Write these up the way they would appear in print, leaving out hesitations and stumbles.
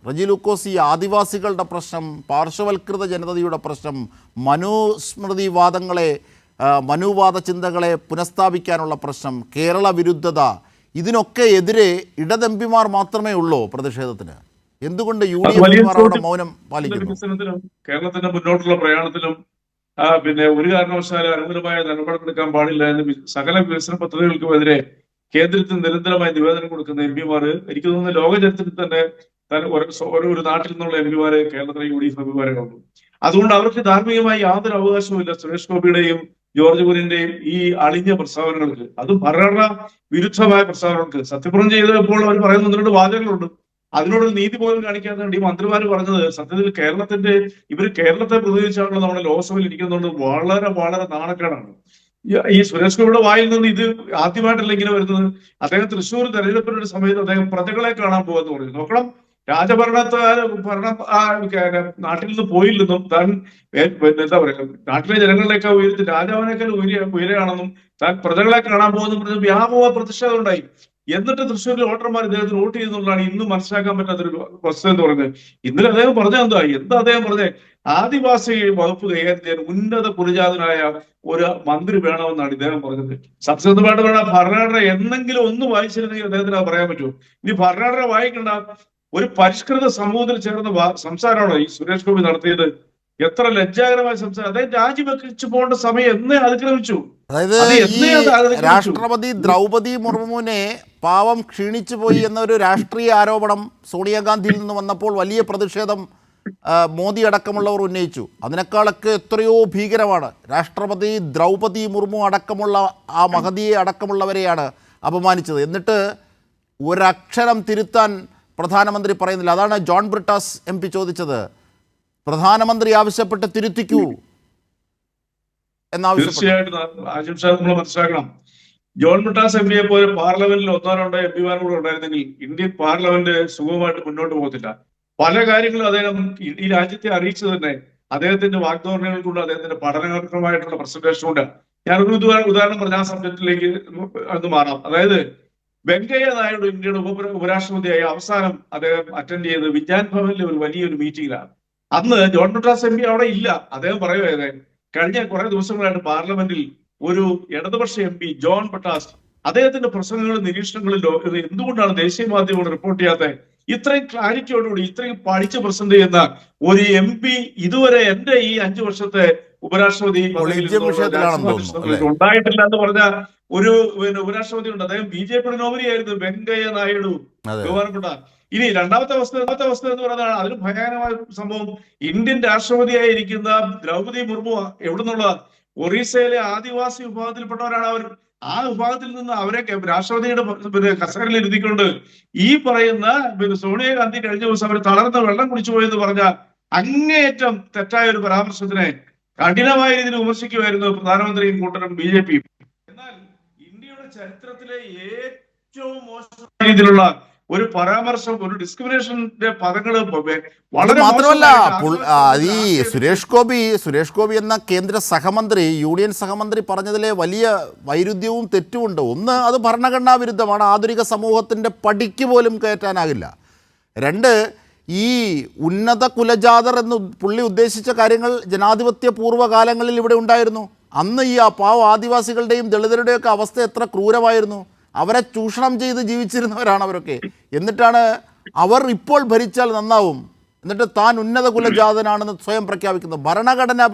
റജി ലൂക്കോസ്, ഈ ആദിവാസികളുടെ പ്രശ്നം, പാർശ്വവൽകൃത ജനതയുടെ പ്രശ്നം, മനുസ്മൃതിവാദങ്ങളെ മനുവാദ ചിന്തകളെ പുനഃസ്ഥാപിക്കാനുള്ള പ്രശ്നം, കേരള വിരുദ്ധത, ഇതിനൊക്കെ എതിരെ ഇടതെമ്പിമാർ മാത്രമേ ഉള്ളൂ പ്രതിഷേധത്തിന്? എന്തുകൊണ്ട് യു ഡി എഫ് അവിടെ മൗനം പാലിക്കുന്നു? കേരളത്തിന്റെ മുന്നോട്ടുള്ള പ്രയാണത്തിലും പിന്നെ ഒരു കാരണവശാലും അനുകൂലമായ നടപടിയെടുക്കാൻ പാടില്ല എന്ന് സകല വികസന പദ്ധതികൾക്കുമെതിരെ കേന്ദ്രത്തിൽ നിരന്തരമായി നിവേദനം കൊടുക്കുന്ന എം പിമാർ, എനിക്ക് തോന്നുന്നു ലോക ചരിത്രത്തിൽ തന്നെ ഒരു നാട്ടിൽ നിന്നുള്ള എം പിമാരെ കേരളത്തിലെ യു ഡി എഫ് എം പിമാരെ കണ്ടു. അതുകൊണ്ട് അവർക്ക് ധാർമ്മികമായി യാതൊരു അവകാശവുമില്ല സുരേഷ് ഗോപിയുടെയും ജോർജ് കുര്യന്റെയും ഈ അളിഞ്ഞ പ്രസ്താവനകൾക്ക്, അതും ഭരണഘടന വിരുദ്ധമായ പ്രസ്താവനകൾക്ക്. സത്യപ്രതിജ്ഞ ചെയ്തപ്പോൾ അവർ പറയുന്ന 1-2 വാചകങ്ങളുണ്ട്. അതിനോടൊരു നീതി പോലും കാണിക്കാതെ ഈ മന്ത്രിമാർ പറഞ്ഞത് സത്യത്തിൽ കേരളത്തെ പ്രതിനിധിച്ചാണല്ലോ നമ്മുടെ ലോക്സഭയിൽ ഇരിക്കുന്നതുകൊണ്ട് വളരെ വളരെ നാണക്കേടാണ്. ഈ സുരേഷ് ഗോപിയുടെ വായിൽ നിന്ന് ഇത് ആദ്യമായിട്ടല്ല ഇങ്ങനെ വരുന്നത്. അദ്ദേഹം തൃശ്ശൂർ തെരഞ്ഞെടുപ്പിന്റെ ഒരു സമയത്ത് അദ്ദേഹം പ്രജകളെ കാണാൻ പോകുമെന്ന് പറഞ്ഞു. നോക്കണം, നാട്ടിൽ നിന്ന് പോയില്ലെന്നും താൻ എന്താ പറയുക നാട്ടിലെ ജനങ്ങളിലേക്ക് ഉയർത്തി രാജാവിനേക്കാൾ ഉയരെയാണെന്നും താൻ പ്രജകളെ കാണാൻ പോകുന്ന പറഞ്ഞ് വ്യാപക പ്രതിഷേധം ഉണ്ടായി. എന്നിട്ട് തൃശ്ശൂരിലെ വോട്ടർമാർ ഇദ്ദേഹത്തിന് വോട്ട് ചെയ്തെന്നുള്ളതാണ് ഇന്നും മനസ്സിലാക്കാൻ പറ്റാത്തൊരു വസ്തുത എന്ന് പറയുന്നത്. ഇന്നലെ അദ്ദേഹം പറഞ്ഞത് എന്താ അദ്ദേഹം പറഞ്ഞത്? ആദിവാസി വകുപ്പ് കൈകാര്യം ചെയ്യാൻ ഉന്നത കുലജാതനായ ഒരു മന്ത്രി വേണമെന്നാണ് ഇദ്ദേഹം പറഞ്ഞത്. സത്യസന്ധമായിട്ട് വേണം ഭരണഘടന എന്നെങ്കിലും ഒന്ന് വായിച്ചിരുന്നെങ്കിൽ അദ്ദേഹത്തിന് പറയാൻ പറ്റുമോ? ഇനി ഭരണഘടന വായിക്കണ്ട, ഒരു പരിഷ്കൃത സമൂഹത്തിൽ ചേർന്ന സംസാരമാണോ ഈ സുരേഷ് ഗോപി നടത്തിയത്? എത്ര ലജ്ജാകരമായ സംസാരം! അദ്ദേഹം രാജിവെച്ചു പോകേണ്ട സമയം എന്നേ അതിക്രമിച്ചു. അതായത് രാഷ്ട്രപതി ദ്രൗപദി മുർമുവിനെ പാവം ക്ഷീണിച്ചു പോയി എന്നൊരു രാഷ്ട്രീയ ആരോപണം സോണിയാഗാന്ധിയിൽ നിന്ന് വന്നപ്പോൾ വലിയ പ്രതിഷേധം മോദി അടക്കമുള്ളവർ ഉന്നയിച്ചു. അതിനേക്കാളൊക്കെ എത്രയോ ഭീകരമാണ് രാഷ്ട്രപതി ദ്രൗപദി മുർമു അടക്കമുള്ള ആ മഹതിയെ അടക്കമുള്ളവരെയാണ് അപമാനിച്ചത്. എന്നിട്ട് ഒരക്ഷരം തിരുത്താൻ പ്രധാനമന്ത്രി പറയുന്നില്ല. അതാണ് ജോൺ ബ്രിട്ടാസ് എം പി ചോദിച്ചത്. പ്രധാനമന്ത്രി ആവശ്യപ്പെട്ട് തിരുത്തിക്കൂ തീർച്ചയായിട്ടും നമ്മൾ മനസ്സിലാക്കണം. ജോൺ ബ്രിട്ടാസ് എം പിയെ പോലെ പാർലമെന്റിൽ 1-2 എം പിമാർ കൂടെ ഉണ്ടായിരുന്നെങ്കിൽ ഇന്ത്യൻ പാർലമെന്റ് സുഗമമായിട്ട് മുന്നോട്ട് പോകത്തില്ല. പല കാര്യങ്ങളും അദ്ദേഹം ഈ രാജ്യത്തെ അറിയിച്ചു തന്നെ അദ്ദേഹത്തിന്റെ വാഗ്ദാനങ്ങൾ കൊണ്ട് അദ്ദേഹത്തിന്റെ പഠനപരമായിട്ടുള്ള പ്രസന്റേഷൻ കൊണ്ട്. ഞാനൊരു ഉദാഹരണം പറഞ്ഞ ആ സബ്ജക്റ്റിലേക്ക് ഒന്ന് മാറാം. അതായത് വെങ്കയ്യ നായിഡു ഇന്ത്യയുടെ ഉപരാഷ്ട്രപതിയായി അവസാനം അദ്ദേഹം അറ്റൻഡ് ചെയ്തത് വിജ്ഞാൻ ഭവനിലെ ഒരു വലിയൊരു മീറ്റിംഗിലാണ്. അന്ന് ജോൺ ബ്രിട്ടാസ് എം പി അവിടെ ഇല്ല. അദ്ദേഹം പറയുകയായിരുന്നു കഴിഞ്ഞ കുറെ ദിവസങ്ങളായിട്ട് പാർലമെന്റിൽ ഒരു ഇടതുപക്ഷ എം പി ജോൺ ബ്രിട്ടാസ് അദ്ദേഹത്തിന്റെ പ്രസംഗങ്ങളും നിരീക്ഷണങ്ങളിലോ എന്തുകൊണ്ടാണ് ദേശീയ മാധ്യമങ്ങൾ റിപ്പോർട്ട് ചെയ്യാത്തത്? ഇത്രയും ക്ലാരിറ്റിയോടുകൂടി ഇത്രയും പഠിച്ച് പ്രസന്റ് ചെയ്യുന്ന ഒരു എം പി ഇതുവരെ എന്റെ ഈ 5 വർഷത്തെ ഉപരാഷ്ട്രപതി ഉണ്ടായിട്ടില്ല എന്ന് പറഞ്ഞ ഒരു ഉപരാഷ്ട്രപതി ഉണ്ട്. അദ്ദേഹം BJP നോമിനിയായിരുന്നു, വെങ്കയ്യ നായിഡു, ബഹുമാനപ്പെട്ട. ഇനി രണ്ടാമത്തെ അവസ്ഥ എന്ന് പറയുന്നത് അതിന് ഭയാനകമായ സംഭവം. ഇന്ത്യൻ രാഷ്ട്രപതിയായിരിക്കുന്ന ദ്രൗപദി മുർമു എവിടെ നിന്നുള്ള ഒറീസയിലെ ആദിവാസി വിഭാഗത്തിൽപ്പെട്ടവരാണ് അവർ. ആ വിഭാഗത്തിൽ നിന്ന് അവരെ രാഷ്ട്രപതിയുടെ കസേരയിൽ ഇരുത്തിക്കൊണ്ട് ഈ പറയുന്ന സോണിയാഗാന്ധി കഴിഞ്ഞ ദിവസം അവർ തളർന്ന് വെള്ളം കുടിച്ചു പോയെന്ന് പറഞ്ഞ അങ്ങേയറ്റം തെറ്റായ ഒരു പരാമർശത്തിനെ കഠിനമായ രീതിയിൽ വിമർശിക്കുമായിരുന്നു പ്രധാനമന്ത്രിയും കൂട്ടരും BJP. എന്നാൽ ഇന്ത്യയുടെ ചരിത്രത്തിലെ ഏറ്റവും മോശമായ രീതിയിലുള്ള ഒരു പരാമർശം, ഒരു ഡിസ്ക്രിമിനേഷന്റെ പദങ്ങള് വളരെ മാത്രമല്ല. ഈ സുരേഷ് ഗോപി എന്ന കേന്ദ്ര സഹമന്ത്രി, യൂണിയൻ സഹമന്ത്രി പറഞ്ഞതിലെ വലിയ വൈരുദ്ധ്യവും തെറ്റുമുണ്ട്. ഒന്ന്, അത് ഭരണഘടനാ വിരുദ്ധമാണ്, ആധുനിക സമൂഹത്തിൻ്റെ പടിക്ക് പോലും കയറ്റാനാകില്ല. 2, ഈ ഉന്നത കുലജാതർ എന്ന് പുള്ളി ഉദ്ദേശിച്ച കാര്യങ്ങൾ ജനാധിപത്യ പൂർവ്വകാലങ്ങളിൽ ഇവിടെ ഉണ്ടായിരുന്നു. അന്ന് ഈ പാവ ആദിവാസികളുടെയും ദളിതരുടെയൊക്കെ അവസ്ഥ എത്ര ക്രൂരമായിരുന്നു. അവരെ ചൂഷണം ചെയ്ത് ജീവിച്ചിരുന്നവരാണ് അവരൊക്കെ. എന്നിട്ടാണ് അവർ ഇപ്പോൾ ഭരിച്ചാൽ നന്നാവും, എന്നിട്ട് താൻ ഉന്നത കുലജാതനാണെന്ന് സ്വയം പ്രഖ്യാപിക്കുന്നത്. ഭരണഘടന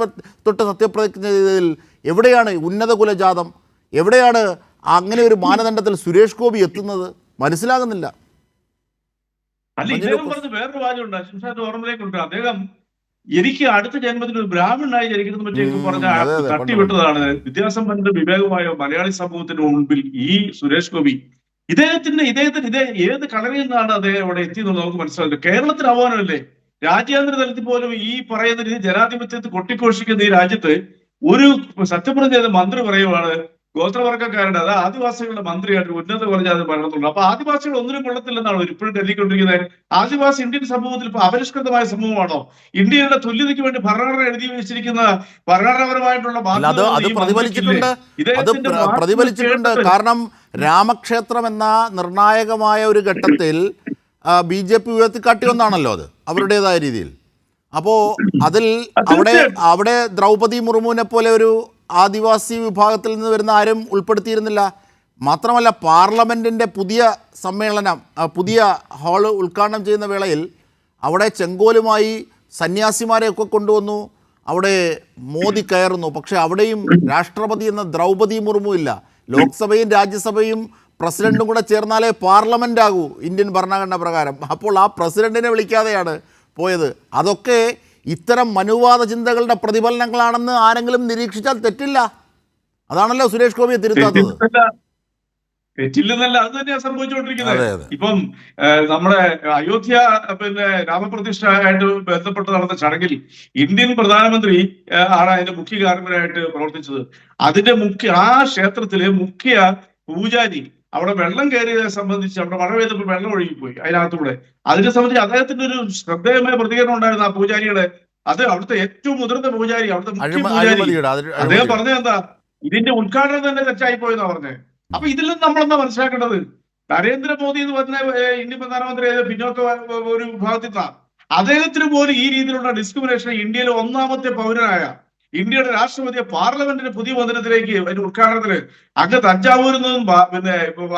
തൊട്ട് സത്യപ്രതിജ്ഞ ചെയ്തതിൽ എവിടെയാണ് ഉന്നത കുലജാതം? എവിടെയാണ് അങ്ങനെ ഒരു മാനദണ്ഡത്തിൽ സുരേഷ് ഗോപി എത്തുന്നത്? മനസ്സിലാകുന്നില്ല. അല്ല, ഇദ്ദേഹം പറഞ്ഞ വേറൊരു വാചകമുണ്ട്, അശംസാന്റെ ഓർമ്മയിലേക്കുണ്ട്. അദ്ദേഹം എനിക്ക് അടുത്ത ജന്മത്തിൽ ഒരു ബ്രാഹ്മണനായി ജനിക്കുന്നത് പറ്റി പറഞ്ഞ തട്ടിവിട്ടതാണ് വിദ്യാസമ്പന്നന്റെ വിവേകമായ മലയാളി സമൂഹത്തിന് മുൻപിൽ ഈ സുരേഷ് ഗോപി. ഇദ്ദേഹത്തിന് ഏത് കളറിൽ നിന്നാണ് അദ്ദേഹം അവിടെ എത്തിയെന്ന് നമുക്ക് മനസ്സിലാക്കുന്നത്. കേരളത്തിന് അപമാനമല്ലേ? രാജ്യാന്തര തലത്തിൽ പോലും ഈ പറയുന്ന രീതി ജനാധിപത്യത്തെ കൊട്ടിഘോഷിക്കുന്ന ഈ രാജ്യത്ത് ഒരു സത്യപ്രതിജ്ഞ ചെയ്ത മന്ത്രി പറയുവാണ് ഗോത്രവർഗ്ഗക്കാരുടെ, അത് ആദിവാസികളുടെ മന്ത്രിയായിട്ട് ഉന്നത കുലജാതി ഭരണത്തുള്ളൂ. അപ്പൊ ആദിവാസികൾ ഒന്നിനും കൊള്ളത്തില്ലെന്നാണ് ഇപ്പോഴും കരുതിക്കൊണ്ടിരിക്കുന്നത്. ആദിവാസി ഇന്ത്യൻ സമൂഹത്തിൽ ഇപ്പൊ അപരിഷ്കൃതമായ സമൂഹമാണോ? ഇന്ത്യയുടെ തുല്യതയ്ക്ക് വേണ്ടി ഭരണഘടന എഴുതി വെച്ചിരിക്കുന്ന ഭരണഘടനാപരമായിട്ടുള്ള പ്രതിഫലിച്ചിട്ടുണ്ട്. കാരണം രാമക്ഷേത്രം എന്ന നിർണായകമായ ഒരു ഘട്ടത്തിൽ BJP ഉയർത്തിക്കാട്ടി ഒന്നാണല്ലോ അത് അവരുടേതായ രീതിയിൽ. അപ്പോൾ അതിൽ അവിടെ ദ്രൗപദി മുർമുവിനെ പോലെ ഒരു ആദിവാസി വിഭാഗത്തിൽ നിന്ന് വരുന്ന ആരും ഉൾപ്പെടുത്തിയിരുന്നില്ല. മാത്രമല്ല പാർലമെൻറ്റിൻ്റെ പുതിയ സമ്മേളനം, പുതിയ ഹാള് ഉദ്ഘാടനം ചെയ്യുന്ന വേളയിൽ അവിടെ ചെങ്കോലുമായി സന്യാസിമാരെയൊക്കെ കൊണ്ടുവന്നു. അവിടെ മോദി കയറുന്നു. പക്ഷേ അവിടെയും രാഷ്ട്രപതി എന്ന ദ്രൗപദി മുർമു ഇല്ല. ലോക്സഭയും രാജ്യസഭയും പ്രസിഡന്റും കൂടെ ചേർന്നാലേ പാർലമെൻ്റ് ആകൂ ഇന്ത്യൻ ഭരണഘടന പ്രകാരം. അപ്പോൾ ആ പ്രസിഡന്റിനെ വിളിക്കാതെയാണ് പോയത്. അതൊക്കെ ഇത്തരം മനുവാദ ചിന്തകളുടെ പ്രതിഫലനങ്ങളാണെന്ന് ആരെങ്കിലും നിരീക്ഷിച്ചാൽ തെറ്റില്ല. അതാണല്ലോ സുരേഷ് ഗോപിയെ തിരുത്താത്തത്. തെറ്റില്ലെന്നല്ല, അത് തന്നെയാണ് സംഭവിച്ചുകൊണ്ടിരിക്കുന്നത്. ഇപ്പം നമ്മുടെ അയോധ്യ രാമപ്രതിഷ്ഠ ആയിട്ട് ബന്ധപ്പെട്ട് നടന്ന ചടങ്ങിൽ ഇന്ത്യൻ പ്രധാനമന്ത്രി ആണ് അതിന്റെ മുഖ്യ കാർമ്മികനായിട്ട് പ്രവർത്തിച്ചത്. അതിന്റെ ആ ക്ഷേത്രത്തിലെ മുഖ്യ പൂജാരി അവിടെ വെള്ളം കയറിയതിനെ സംബന്ധിച്ച് അവിടെ മഴ പെയ്തപ്പോൾ വെള്ളം ഒഴുകിപ്പോയി അതിനകത്തൂടെ. അതിനെ സംബന്ധിച്ച് അദ്ദേഹത്തിന്റെ ഒരു ശ്രദ്ധേയമായ പ്രതികരണം ഉണ്ടായിരുന്നു ആ പൂജാരിയുടെ. അത് അവിടുത്തെ ഏറ്റവും മുതിർന്ന പൂജാരി, അവിടുത്തെ മുഖ്യ പൂജാരി, അദ്ദേഹം പറഞ്ഞത് എന്താ, ഇതിന്റെ ഉദ്ഘാടനം തന്നെ തെറ്റായി പോയെന്നാ പറഞ്ഞത്. അപ്പൊ ഇതിൽ നിന്ന് നമ്മളെന്താ മനസ്സിലാക്കേണ്ടത്? നരേന്ദ്രമോദി എന്ന് പറഞ്ഞ ഇന്ത്യൻ പ്രധാനമന്ത്രി പിന്നോക്ക ഒരു വിഭാഗത്തിലാണ്. അദ്ദേഹത്തിന് പോലും ഈ രീതിയിലുള്ള ഡിസ്ക്രിമിനേഷൻ ഇന്ത്യയിലെ ഒന്നാമത്തെ പൗരനായ ഇന്ത്യയുടെ രാഷ്ട്രപതിയെ പാർലമെന്റിന്റെ പുതിയ മന്ദിരത്തിലേക്ക് അതിന്റെ ഉദ്ഘാടനത്തിന് അങ്ങ് തഞ്ചാവൂരിൽ നിന്നും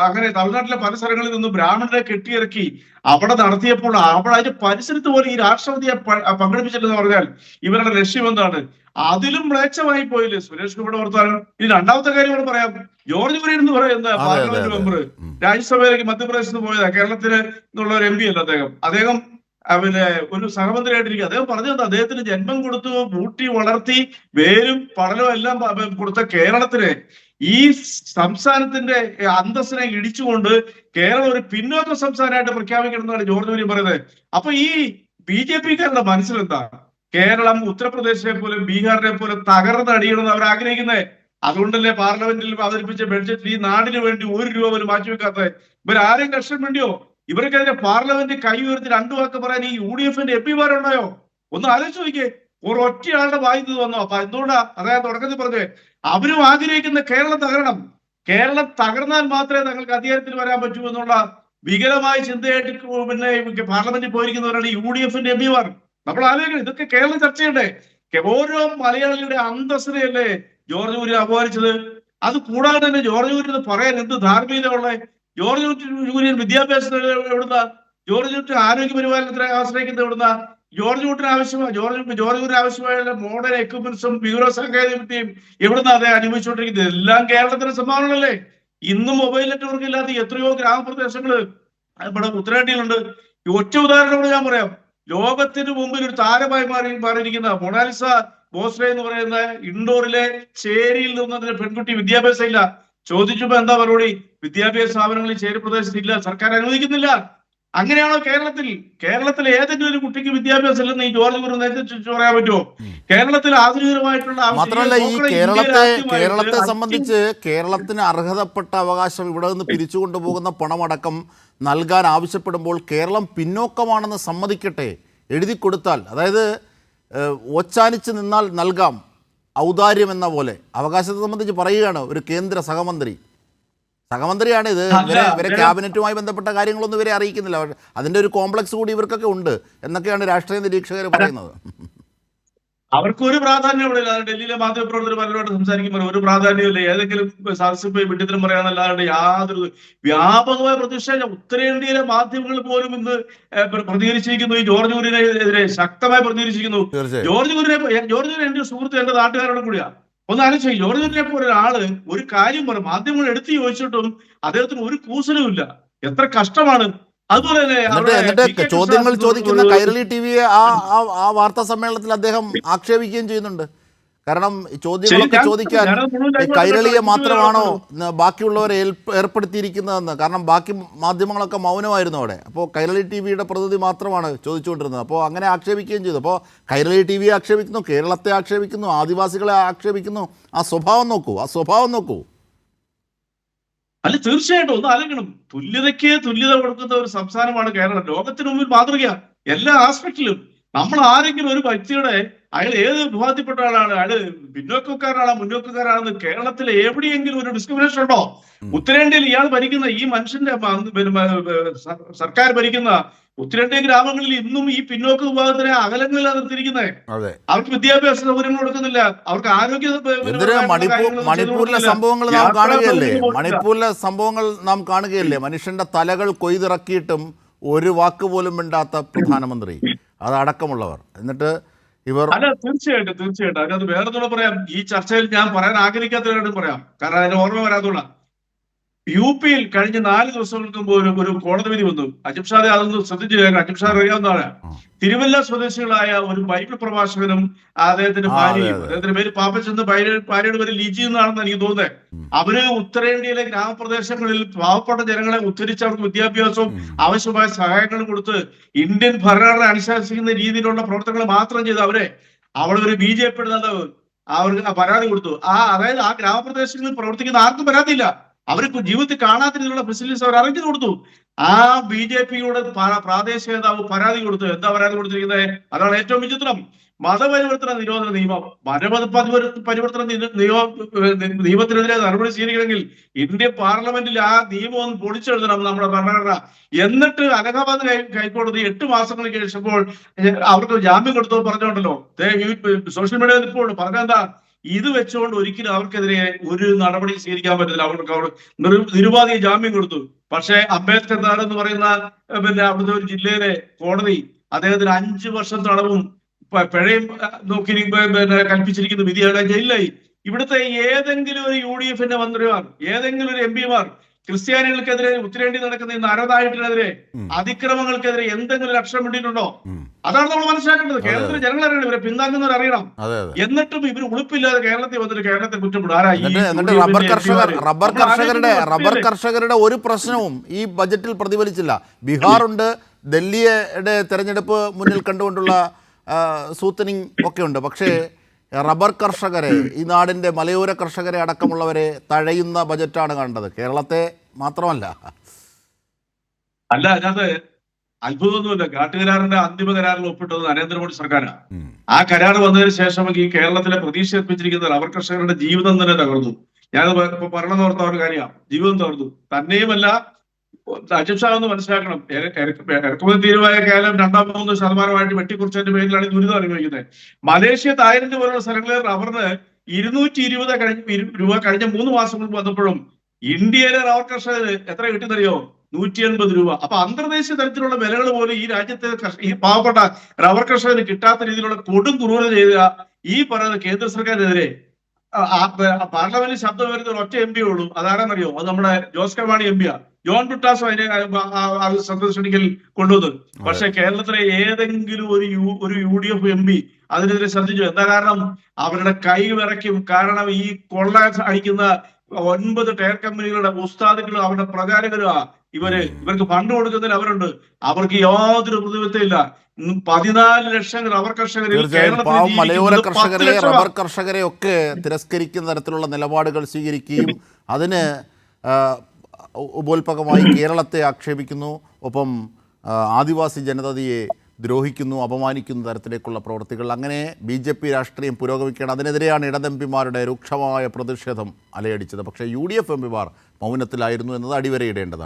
അങ്ങനെ തമിഴ്നാട്ടിലെ പല സ്ഥലങ്ങളിൽ നിന്നും ബ്രാഹ്മണരെ കെട്ടിയിറക്കി അവിടെ നടത്തിയപ്പോൾ അവിടെ അതിന്റെ പരിസരത്ത് പോലും ഈ രാഷ്ട്രപതിയെ പങ്കെടുപ്പിച്ചില്ലെന്ന് പറഞ്ഞാൽ ഇവരുടെ ലക്ഷ്യം എന്താണ്? അതിലും മ്ലേച്ഛമായി പോയില്ലേ സുരേഷ് ഗോപിയുടെ വർത്താനം. ഇനി രണ്ടാമത്തെ കാര്യം കൂടെ പറയാം. ജോർജ് കുര്യൻ എന്ന് പറയുന്ന പാർലമെന്റ് മെമ്പർ രാജ്യസഭയിലേക്ക് മധ്യപ്രദേശിൽ നിന്ന് പോയതാ. കേരളത്തിന് എന്നുള്ള ഒരു MP അല്ല അദ്ദേഹം ഒരു സഹമന്ത്രിയായിട്ടിരിക്കും. അദ്ദേഹം പറഞ്ഞത് അദ്ദേഹത്തിന് ജന്മം കൊടുത്തു, പൂട്ടി വളർത്തി, വേരും പഠനവും എല്ലാം കൊടുത്ത കേരളത്തിന് ഈ സംസ്ഥാനത്തിന്റെ അന്തസ്സിനെ ഇടിച്ചുകൊണ്ട് കേരളം ഒരു പിന്നോക്ക സംസ്ഥാനമായിട്ട് പ്രഖ്യാപിക്കണം എന്നാണ് ജോർജ് കുര്യൻ പറയുന്നത്. അപ്പൊ ഈ BJP-കാരുടെ മനസ്സിലെന്താ? കേരളം ഉത്തർപ്രദേശിനെ പോലെ ബീഹാറിനെ പോലെ തകർന്നടിയണമെന്ന് അവർ ആഗ്രഹിക്കുന്നത്. അതുകൊണ്ടല്ലേ പാർലമെന്റിൽ അവതരിപ്പിച്ച ബഡ്ജറ്റിൽ ഈ നാടിന് വേണ്ടി 1 രൂപ പോലും മാറ്റിവെക്കാത്തത്. ഇവരാരെയും കഷ്ടം വേണ്ടിയോ? ഇവർക്കെതിരെ പാർലമെന്റ് കൈ ഉയർത്തി 2 വാക്ക് പറയാൻ ഈ UDF-ന്റെ MP-മാരുണ്ടായോ? ഒന്ന് ആലോചിച്ച് നോക്കിയേ. ഒറ്റയാളുടെ വായിന്ന് വന്നോ? അപ്പൊ എന്തുകൊണ്ടാ അദ്ദേഹം തുടക്കത്തിൽ പറഞ്ഞത് അവരും ആഗ്രഹിക്കുന്ന കേരളം തകരണം, കേരളം തകർന്നാൽ മാത്രമേ തങ്ങൾക്ക് അധികാരത്തിൽ വരാൻ പറ്റൂ എന്നുള്ള വികലമായ ചിന്തയായിട്ട് പാർലമെന്റിൽ പോയിരിക്കുന്നവരാണ് UDF-ന്റെ MP-മാർ. നമ്മൾ ആലോചിക്കണം, ഇതൊക്കെ കേരളം ചർച്ച ചെയ്യണ്ടേ? ഓരോ മലയാളിയുടെ അന്തസ്സിനെയല്ലേ ജോർജ് കുര്യൻ അപമാനിച്ചത്? അത് കൂടാതെ തന്നെ ജോർജ് കുര്യൻ പറയാൻ എന്ത് ധാർമ്മികതയുള്ള? ജോർജ് കുര്യൻ വിദ്യാഭ്യാസം എവിടുന്ന? ജോർജ് കുര്യൻ ആരോഗ്യ പരിപാലനത്തിന് ആശ്രയിക്കുന്നത് എവിടുന്ന? ജോർജ് കുര്യൻ ആവശ്യമായ മോഡേൺ എക്യുപ്മെന്റ്സും വിവര സാങ്കേതിക വിദ്യയും എവിടുന്ന അദ്ദേഹം അനുഭവിച്ചുകൊണ്ടിരിക്കുന്നത്? എല്ലാം കേരളത്തിന്റെ സംഭാവനകളല്ലേ? ഇന്നും മൊബൈൽ നെറ്റ്വർക്ക് ഇല്ലാത്ത എത്രയോ ഗ്രാമപ്രദേശങ്ങള് ഇവിടെ ഉത്തരേന്ത്യയിലുണ്ട്. ഒറ്റ ഉദാഹരണം ഞാൻ പറയാം. ലോകത്തിന് മുമ്പിൽ ഒരു താരമായി മാറിയിരിക്കുന്ന മൊണാലിസ ബോസ്ലെ എന്ന് പറയുന്ന ഇൻഡോറിലെ ചേരിയിൽ നിന്നതിന് പെൺകുട്ടി വിദ്യാഭ്യാസം ഇല്ല. ചോദിച്ചപ്പോ എന്താ മറുപടി? വിദ്യാഭ്യാസ സ്ഥാപനങ്ങളിൽ ചേരി പ്രദേശത്ത് ഇല്ല, സർക്കാർ അനുവദിക്കുന്നില്ല. അങ്ങനെയാണോ കേരളത്തിൽ ഏതെങ്കിലും ഒരു കുട്ടിക്ക് വിദ്യാഭ്യാസം ഇല്ലെന്ന് ഈ ജോർജ് കുര്യൻ നേരത്തെ പറയാൻ പറ്റുമോ? കേരളത്തിൽ ആധുനികമായിട്ടുള്ള മാത്രമല്ല ഈ കേരളത്തെ സംബന്ധിച്ച് കേരളത്തിന് അർഹതപ്പെട്ട അവകാശം ഇവിടെ നിന്ന് പിരിച്ചു കൊണ്ടുപോകുന്ന പണമടക്കം നൽകാൻ ആവശ്യപ്പെടുമ്പോൾ കേരളം പിന്നോക്കമാണെന്ന് സമ്മതിക്കട്ടെ, എഴുതി കൊടുത്താൽ, അതായത് ഓച്ചാനിച്ച് നിന്നാൽ നൽകാം, ഔദാര്യം എന്ന പോലെ അവകാശത്തെ സംബന്ധിച്ച് പറയുകയാണ് ഒരു കേന്ദ്ര സഹമന്ത്രിയാണ് ഇത്. ഇവരെ ക്യാബിനറ്റുമായി ബന്ധപ്പെട്ട കാര്യങ്ങളൊന്നും ഇവരെ അറിയിക്കുന്നില്ല. അതിൻ്റെ ഒരു കോംപ്ലക്സ് കൂടി ഇവർക്കൊക്കെ ഉണ്ട് എന്നൊക്കെയാണ് രാഷ്ട്രീയ നിരീക്ഷകർ പറയുന്നത്. അവർക്കൊരു പ്രാധാന്യമില്ല. ഡൽഹിയിലെ മാധ്യമപ്രവർത്തകർ പലരോട് സംസാരിക്കുമ്പോൾ ഒരു പ്രാധാന്യമില്ല. ഏതെങ്കിലും സദസ്സിൽ പോയി വിട്ടിത്തരം പറയാനല്ലാണ്ട് യാതൊരു വ്യാപകമായ പ്രതിഷേധ ഉത്തരേന്ത്യയിലെ മാധ്യമങ്ങൾ പോലും ഇന്ന് പ്രതികരിച്ചിരിക്കുന്നു. ഈ ജോർജ് കുര്യനെതിരെ ശക്തമായി പ്രതികരിച്ചിരിക്കുന്നു. ജോർജ് കുര്യൻ എന്റെ സുഹൃത്ത്, എന്റെ നാട്ടുകാരോട് കൂടിയാ. ഒന്ന് ആലോചിച്ചു, ജോർജ് കുര്യനെ പോലെ ഒരാള് ഒരു കാര്യം പറയും, മാധ്യമങ്ങൾ എടുത്തു ചോദിച്ചിട്ടും അദ്ദേഹത്തിന് ഒരു കൂസലും ഇല്ല. എത്ര കഷ്ടമാണ്. അതുപോലെ എന്നിട്ട് ചോദ്യങ്ങൾ ചോദിക്കുന്ന കൈരളി TVയെ ആ വാർത്താ സമ്മേളനത്തിൽ അദ്ദേഹം ആക്ഷേപിക്കുകയും ചെയ്യുന്നുണ്ട്. കാരണം ചോദ്യങ്ങളൊക്കെ ചോദിക്കാൻ കൈരളിയെ മാത്രമാണോ ബാക്കിയുള്ളവരെ ഏർപ്പെടുത്തിയിരിക്കുന്നതെന്ന്. കാരണം ബാക്കി മാധ്യമങ്ങളൊക്കെ മൗനമായിരുന്നു അവിടെ. അപ്പോൾ കൈരളി TVയുടെ പ്രതിനിധി മാത്രമാണ് ചോദിച്ചുകൊണ്ടിരുന്നത്. അപ്പോൾ അങ്ങനെ ആക്ഷേപിക്കുകയും ചെയ്തു. അപ്പോൾ കൈരളി TVയെ ആക്ഷേപിക്കുന്നു, കേരളത്തെ ആക്ഷേപിക്കുന്നു, ആദിവാസികളെ ആക്ഷേപിക്കുന്നു. ആ സ്വഭാവം നോക്കൂ. അല്ല, തീർച്ചയായിട്ടും ഒന്ന് ആലോചിക്കണം. തുല്യതയ്ക്ക് തുല്യത കൊടുക്കുന്ന ഒരു സംസ്ഥാനമാണ് കേരളം. ലോകത്തിന് മുമ്പിൽ മാതൃക എല്ലാ ആസ്പെക്റ്റിലും. നമ്മൾ ആരെങ്കിലും ഒരു വ്യക്തിയുടെ അയാൾ ഏത് വിഭാഗത്തിൽപ്പെട്ട ആളാണ്, അയാള് പിന്നോക്കക്കാരാണോ മുന്നോക്കക്കാരാണെന്ന് കേരളത്തിൽ എവിടെയെങ്കിലും ഒരു ഡിസ്ക്രിമിനേഷൻ ഉണ്ടോ? ഉത്തരേന്ത്യയിൽ ഇയാൾ ഭരിക്കുന്ന ഈ മനുഷ്യന്റെ സർക്കാർ ഭരിക്കുന്ന ഉത്തരേന്ത്യൻ ഗ്രാമങ്ങളിൽ ഇന്നും ഈ പിന്നോക്ക വിഭാഗത്തിനെ അകലങ്ങളിലാണ് നിർത്തിയിരിക്കുന്നത്. അവർക്ക് വിദ്യാഭ്യാസ സൗകര്യങ്ങൾ കൊടുക്കുന്നില്ല, അവർക്ക് ആരോഗ്യ മണിപ്പൂരിലെ സംഭവങ്ങൾ നാം കാണുകയല്ലേ, മണിപ്പൂരിലെ സംഭവങ്ങൾ നാം കാണുകയല്ലേ, മനുഷ്യന്റെ തലകൾ കൊയ്തിറക്കിയിട്ടും ഒരു വാക്ക് പോലും മിണ്ടാത്ത പ്രധാനമന്ത്രി അതടക്കമുള്ളവർ. എന്നിട്ട് ഇവർ അല്ല, തീർച്ചയായിട്ടും അതിനകത്ത് വേറെ പറയാം. ഈ ചർച്ചയിൽ ഞാൻ പറയാൻ ആഗ്രഹിക്കാത്ത കാര്യം പറയാം, കാരണം അതിന് ഓർമ്മ വരാത്തുള്ള. യുപിയിൽ കഴിഞ്ഞ 4 ദിവസങ്ങൾക്ക് മുമ്പ് ഒരു കോടതി വിധി വന്നു. അജിത് ഷാദെ അതൊന്ന് ശ്രദ്ധിച്ചു കേൾക്കണം. അജിത് ഷാദ് അറിയാവുന്നതാണ്. തിരുവല്ല സ്വദേശികളായ ഒരു ബൈബിൾ പ്രഭാഷകനും അദ്ദേഹത്തിന്റെ ഭാര്യയും, അദ്ദേഹത്തിന്റെ പേര് പാപ്പച്ചെന്ന്, ഭാര്യയുടെ പേര് ലിജി എന്നാണെന്ന് എനിക്ക് തോന്നുന്നത്. അവര് ഉത്തരേന്ത്യയിലെ ഗ്രാമപ്രദേശങ്ങളിൽ പാവപ്പെട്ട ജനങ്ങളെ ഉദ്ധരിച്ച് അവർക്ക് വിദ്യാഭ്യാസവും ആവശ്യമായ സഹായങ്ങളും കൊടുത്ത് ഇന്ത്യൻ ഭരണഘടന അനുശാസിക്കുന്ന രീതിയിലുള്ള പ്രവർത്തനങ്ങൾ മാത്രം ചെയ്ത് അവിടെ ഒരു BJP അവർക്ക് പരാതി കൊടുത്തു. അതായത് ആ ഗ്രാമപ്രദേശങ്ങളിൽ പ്രവർത്തിക്കുന്ന ആർക്കും പരാതിയില്ല. അവർക്ക് ജീവിതത്തിൽ കാണാത്ത രീതിയിലുള്ള ഫെസിലിറ്റീസ് അവർ അറേഞ്ച് കൊടുത്തു. ആ BJPയുടെ പ്രാദേശിക നേതാവ് പരാതി കൊടുത്തു. എന്താ പരാതി കൊടുത്തിരിക്കുന്നത്? അതാണ് ഏറ്റവും വിചിത്രം. മതപരിവർത്തന നിരോധന നിയമം, പരിവർത്തന നിയമത്തിനെതിരെ നടപടി സ്വീകരിക്കണമെങ്കിൽ ഇന്ത്യൻ പാർലമെന്റിൽ ആ നിയമം ഒന്ന് പൊളിച്ചെഴുതണം നമ്മുടെ ഭരണഘടന. എന്നിട്ട് അലഹാബാദ് ഹൈക്കോടതി 8 മാസങ്ങൾക്ക് ശേഷപ്പോൾ അവർക്ക് ജാമ്യം കൊടുത്തോ പറഞ്ഞോണ്ടല്ലോ, സോഷ്യൽ മീഡിയയിൽ ഇപ്പോൾ പറഞ്ഞെന്താ, ഇത് വെച്ചുകൊണ്ട് ഒരിക്കലും അവർക്കെതിരെ ഒരു നടപടി സ്വീകരിക്കാൻ പറ്റത്തില്ല. അവർ നിരുപാധിക ജാമ്യം കൊടുത്തു. പക്ഷേ അംബേദ്കർ നാട് എന്ന് പറയുന്ന അവിടുത്തെ ഒരു ജില്ലയിലെ കോടതി അദ്ദേഹത്തിന് 5 വർഷം തടവും പിഴയും നോക്കി കൽപ്പിച്ചിരിക്കുന്ന വിധിയാണ് ജയിലിലായി. ഇവിടുത്തെ ഏതെങ്കിലും ഒരു UDF-ന്റെ മന്ത്രിമാർ, ഏതെങ്കിലും ഒരു MP-മാർ ക്രിസ്ത്യാനികൾക്കെതിരെ ഉത്തരേന്ത്യ നടക്കുന്ന ഈ നരനായിട്ടിനെതിരെ അതിക്രമങ്ങൾക്കെതിരെ എന്തെങ്കിലും ഒരു അക്ഷരം വേണ്ടിയിട്ടുണ്ടോ? അതാണ് നമ്മൾ മനസ്സിലാക്കേണ്ടത്. കേരളത്തിലെ ജനങ്ങൾ അറിയണം, ഇവരെ പിന്താങ്ങുന്നവർ അറിയണം. എന്നിട്ടും ഇവർ ഉളുപ്പില്ലാതെ കേരളത്തിൽ വന്നിട്ട് കേരളത്തെ കുറ്റപ്പെടും. റബ്ബർ കർഷകരുടെ ഒരു പ്രശ്നവും ഈ ബജറ്റിൽ പ്രതിഫലിച്ചില്ല. ബീഹാറുണ്ട്, ഡൽഹിയുടെ തെരഞ്ഞെടുപ്പ് മുന്നിൽ കണ്ടുകൊണ്ടുള്ള സൂത്തനിങ് ഒക്കെ ഉണ്ട്. പക്ഷേ റബ്ബർ കർഷകരെ, ഈ നാടിൻ്റെ മലയോര കർഷകരെ അടക്കമുള്ളവരെ തഴയുന്ന ബജറ്റാണ് കണ്ടത്, കേരളത്തെ മാത്രമല്ല. അതിനകത്ത് അത്ഭുതമൊന്നുമില്ല. കാട്ടുകരാറിന്റെ അന്തിമ കരാറിൽ ഒപ്പിട്ടത് നരേന്ദ്രമോദി സർക്കാരാണ്. ആ കരാർ വന്നതിന് ശേഷം ഈ കേരളത്തിലെ പ്രതീക്ഷ ഏൽപ്പിച്ചിരിക്കുന്ന റബ്ബർ കർഷകരുടെ ജീവിതം തന്നെ തകർന്നു. ഞാനത് ഇപ്പൊ പറയണമെന്ന് ഓർത്ത ഒരു കാര്യമാണ്, ജീവിതം തകർന്നു. തന്നെയുമല്ല, അജിത് ഷാ ഒന്ന് മനസ്സിലാക്കണം, ഇറക്കുമതി തീരുവായ കേരളം 2-3% വെട്ടിക്കുറിച്ചതിന്റെ പേരിലാണ് ദുരിതം അനുഭവിക്കുന്നത്. മലേഷ്യ, തായ്ലൻഡ് പോലുള്ള സ്ഥലങ്ങളിൽ റബ്ബറിന് 220 രൂപ കഴിഞ്ഞ 3 മാസം മുമ്പ് വന്നപ്പോഴും ഇന്ത്യയിലെ റബ്ബർ കർഷകര് എത്ര കിട്ടുന്നറിയോ? 180 രൂപ. അപ്പൊ അന്തർദേശീയ തലത്തിലുള്ള വിലകൾ പോലും ഈ രാജ്യത്തെ ഈ പാവപ്പെട്ട റബ്ബർ കർഷകന് കിട്ടാത്ത രീതിയിലുള്ള കൊടും ക്രൂരത ചെയ്ത ഈ പറയുന്ന കേന്ദ്ര സർക്കാരിനെതിരെ പാർലമെന്റിൽ ശബ്ദം വരുന്ന ഒറ്റ MP ഉള്ളൂ. അതാരെന്നറിയോ? അത് നമ്മുടെ ജോസ് കെ മാണി MP-യാ. ജോൺ ബ്രിട്ടാസ് അതിനെ സന്ദർശനിക്കൽ കൊണ്ടുവന്നു. പക്ഷെ കേരളത്തിലെ ഏതെങ്കിലും ഒരു UDF MP അതിനെതിരെ ശ്രദ്ധിച്ചു? എന്താ കാരണം? അവരുടെ കൈ വിറയ്ക്കും. കാരണം ഈ കൊള്ള അടിക്കുന്ന 9 ടയർ കമ്പനികളുടെ ഉസ്താദുകളും അവരുടെ പ്രചാരകരും ഇവർക്ക് ഫണ്ട് കൊടുക്കുന്നതിൽ അവരുണ്ട്. അവർക്ക് യാതൊരു പ്രതിബദ്ധതയില്ല. 14 ലക്ഷം റബ്ബർ കർഷകരിൽ മലയോര കർഷകരെ, റബ്ബർ കർഷകരെ ഒക്കെ തിരസ്കരിക്കുന്ന തരത്തിലുള്ള നിലപാടുകൾ സ്വീകരിക്കുകയും അതിന് ഉപോത്പകമായി കേരളത്തെ ആക്ഷേപിക്കുന്നു, ഒപ്പം ആദിവാസി ജനതയെ ദ്രോഹിക്കുന്നു, അപമാനിക്കുന്ന തരത്തിലേക്കുള്ള പ്രവൃത്തികൾ. അങ്ങനെ BJP രാഷ്ട്രീയം പുരോഗമിക്കുകയാണ്. അതിനെതിരെയാണ് ഇടത് MP-മാരുടെ രൂക്ഷമായ പ്രതിഷേധം അലയടിച്ചത്. പക്ഷേ UDF MP-മാർ മൗനത്തിലായിരുന്നു എന്നത് അടിവരയിടേണ്ടതാണ്.